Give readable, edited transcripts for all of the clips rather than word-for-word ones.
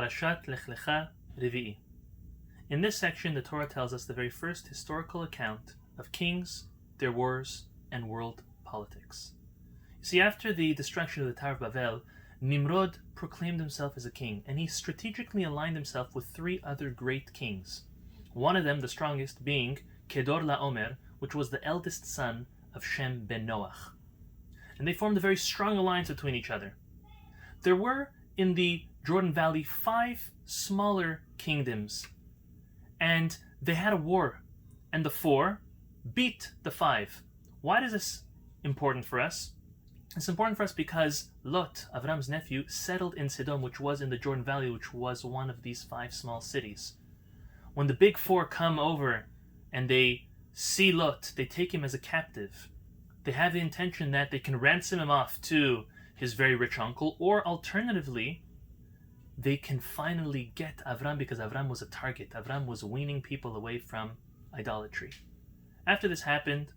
Parashat Lecha Revi'i. In this section, the Torah tells us the very first historical account of kings, their wars, and world politics. You see, after the destruction of the Tower of Babel, Nimrod proclaimed himself as a king, and he strategically aligned himself with three other great kings. One of them, the strongest, being Kedor LaOmer, which was the eldest son of Shem ben Noach. And they formed a very strong alliance between each other. There were, in the Jordan Valley, 5 smaller kingdoms, and they had a war, and the 4 beat the 5. Why is this important for us? It's important for us because Lot, Avram's nephew, settled in Sodom, which was in the Jordan Valley, which was one of these 5 small cities. When the big 4 come over and they see Lot, they take him as a captive. They have the intention that they can ransom him off to his very rich uncle, or alternatively, they can finally get Avram, because Avram was a target. Avram was weaning people away from idolatry. After this happened,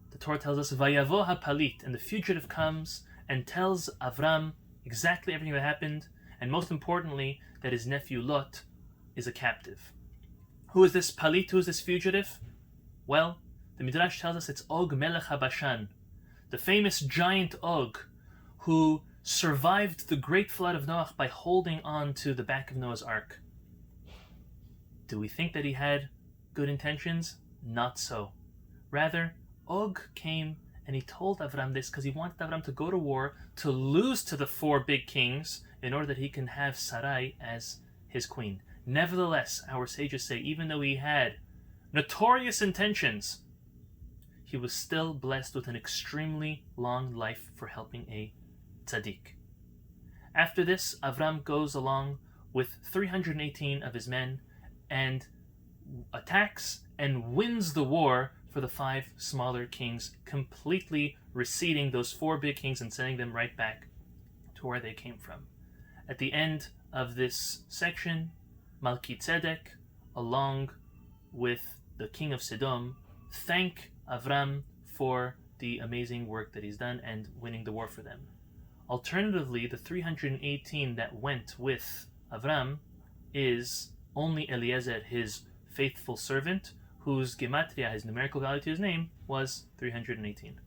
the Torah tells us, Vayavo hapalit, and the fugitive comes and tells Avram exactly everything that happened, and most importantly, that his nephew Lot is a captive. Who is this palit? Who is this fugitive? Well, the Midrash tells us it's Og Melech HaBashan, the famous giant Og, who survived the great flood of Noach by holding on to the back of Noah's Ark. Do we think that he had good intentions? Not so. Rather, Og came and he told Avram this because he wanted Avram to go to war, to lose to the 4 big kings, in order that he can have Sarai as his queen. Nevertheless, our sages say, even though he had notorious intentions, he was still blessed with an extremely long life for helping a tzaddik. After this, Avram goes along with 318 of his men and attacks and wins the war for the 5 smaller kings, completely receding those 4 big kings and sending them right back to where they came from. At the end of this section, Melchizedek, along with the king of Sodom, thank Avram for the amazing work that he's done and winning the war for them. Alternatively, the 318 that went with Avram is only Eliezer, his faithful servant, whose gematria, his numerical value to his name, was 318.